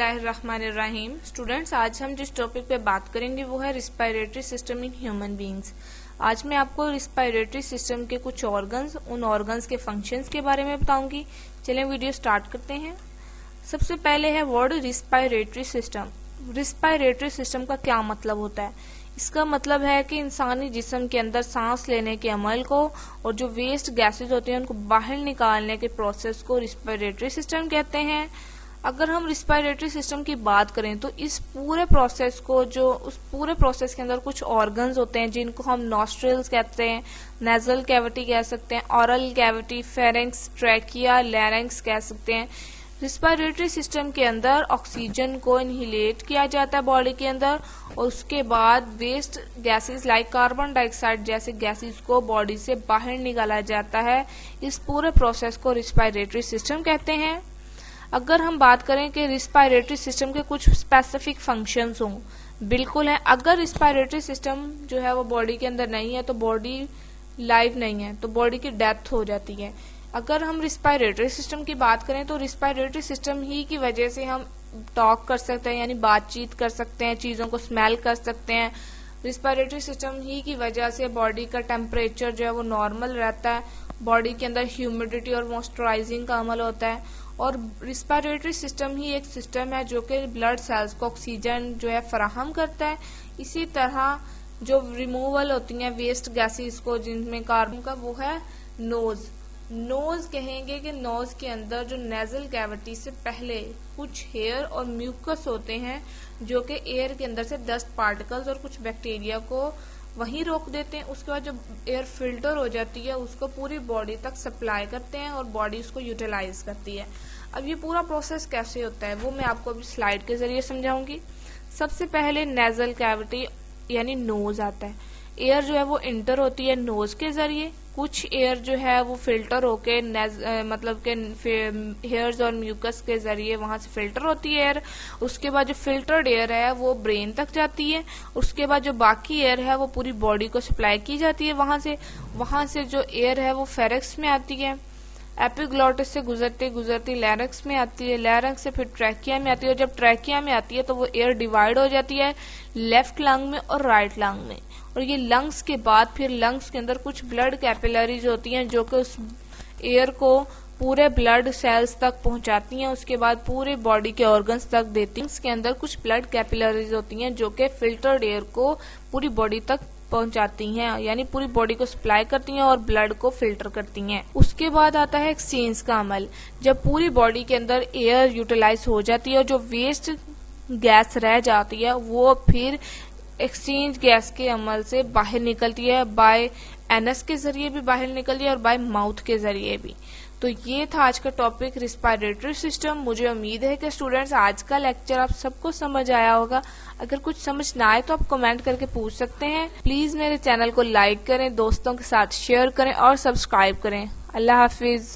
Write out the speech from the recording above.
बिस्मिल्लाहिर्रहमानिर्रहीम। स्टूडेंट्स, आज हम जिस टॉपिक पे बात करेंगे वो है respiratory system in human beings. आज मैं आपको रिस्पायरेटरी सिस्टम के कुछ ऑर्गन्स, उन ऑर्गन्स के फंक्शंस के बारे में बताऊंगी। चलें वीडियो स्टार्ट करते हैं। सबसे पहले है word respiratory system. Respiratory system का क्या मतलब होता है? इसका मतलब है कि इंसानी जिस्म के अंदर सांस लेने के अमल को और जो वेस्ट गैसेज होते हैं उनको बाहर निकालने के प्रोसेस को रिस्पायरेटरी सिस्टम कहते हैं। अगर हम रिस्पायरेटरी सिस्टम की बात करें तो इस पूरे प्रोसेस को, जो उस पूरे प्रोसेस के अंदर कुछ ऑर्गन्स होते हैं जिनको हम नॉस्ट्रिल्स कहते हैं, नेजल कैविटी कह सकते हैं, oral cavity, pharynx, trachea, larynx कह सकते हैं। रिस्पायरेटरी सिस्टम के अंदर ऑक्सीजन को इनहेलेट किया जाता है बॉडी के अंदर, और उसके बाद waste gases like carbon dioxide जैसे गैसेस को बॉडी से बाहर निकाला जाता है। इस पूरे प्रोसेस को रिस्पायरेटरी सिस्टम कहते हैं। अगर हम बात करें कि रिस्पायरेटरी सिस्टम के कुछ स्पेसिफिक फंक्शंस हों, बिल्कुल है। अगर रिस्पायरेटरी सिस्टम जो है वो बॉडी के अंदर नहीं है तो बॉडी लाइव नहीं है, तो बॉडी की डेथ हो जाती है। अगर हम रिस्पायरेटरी सिस्टम की बात करें तो रिस्पायरेटरी सिस्टम ही की वजह से हम टॉक कर सकते हैं, यानी बातचीत कर सकते हैं, चीजों को स्मेल कर सकते हैं। रिस्पायरेटरी सिस्टम ही की वजह से बॉडी का टेम्परेचर जो है वो नॉर्मल रहता है, बॉडी के अंदर ह्यूमिडिटी और मॉइस्चराइजिंग का अमल होता है। और रिस्पायरेटरी सिस्टम ही एक सिस्टम है जो कि ब्लड सेल्स को ऑक्सीजन जो है फराहम करता है। इसी तरह जो रिमूवल होती हैं वेस्ट गैसेस को, जिनमें कार्बन का, वो है नोज। नोज कहेंगे कि नोज के अंदर जो नेजल कैविटी से पहले कुछ हेयर और म्यूकस होते हैं जो कि एयर के अंदर से डस्ट पार्टिकल्स और कुछ बैक्टीरिया को वहीं रोक देते हैं। उसके बाद जो एयर फिल्टर हो जाती है उसको पूरी बॉडी तक सप्लाई करते हैं और बॉडी उसको यूटिलाइज करती है। अब ये पूरा प्रोसेस कैसे होता है वो मैं आपको अभी स्लाइड के जरिए समझाऊंगी। सबसे पहले नेजल कैविटी यानी नोज आता है। एयर जो है वो इंटर होती है नोज के जरिए, कुछ एयर जो है वो फिल्टर होके मतलब के हेयर्स और म्यूकस के जरिए वहां से फिल्टर होती है एयर। उसके बाद जो फिल्टर्ड एयर है वो ब्रेन तक जाती है। उसके बाद जो बाकी एयर है वो पूरी बॉडी को सप्लाई की जाती है। वहां से जो एयर है वो फेरेक्स में आती है, एपिग्लॉटिस से गुजरते गुजरती लैरिंक्स में आती है, लैरिंक्स से फिर ट्रैकिया में आती है, और जब ट्रैकिया में आती है तो वो एयर डिवाइड हो जाती है लेफ्ट लंग में और राइट लंग में। और ये लंग्स के बाद फिर लंग्स के अंदर कुछ ब्लड कैपिलरीज होती हैं जो कि उस एयर को पूरे ब्लड सेल्स तक पहुंचाती हैं। उसके बाद पूरे बॉडी के ऑर्गन्स तक देती हैं। इसके अंदर कुछ ब्लड कैपिलरीज होती हैं जो कि फिल्टर्ड एयर को पूरी बॉडी तक पहुंचाती हैं, यानी पूरी बॉडी को सप्लाई करती हैं और ब्लड को फिल्टर करती हैं। उसके बाद आता है एक्सचेंज का अमल। जब पूरी बॉडी के अंदर एयर यूटिलाइज हो जाती है और जो वेस्ट गैस रह जाती है वो फिर एक्सचेंज गैस के अमल से बाहर निकलती है, बाय एनस के जरिए भी बाहर निकलती है और बाय माउथ के जरिए भी। तो ये था आज का टॉपिक रिस्पायरेटरी सिस्टम। मुझे उम्मीद है कि स्टूडेंट्स आज का लेक्चर आप सबको समझ आया होगा। अगर कुछ समझ ना आए तो आप कमेंट करके पूछ सकते हैं। प्लीज मेरे चैनल को लाइक करें, दोस्तों के साथ शेयर करें और सब्सक्राइब करें। अल्लाह हाफिज।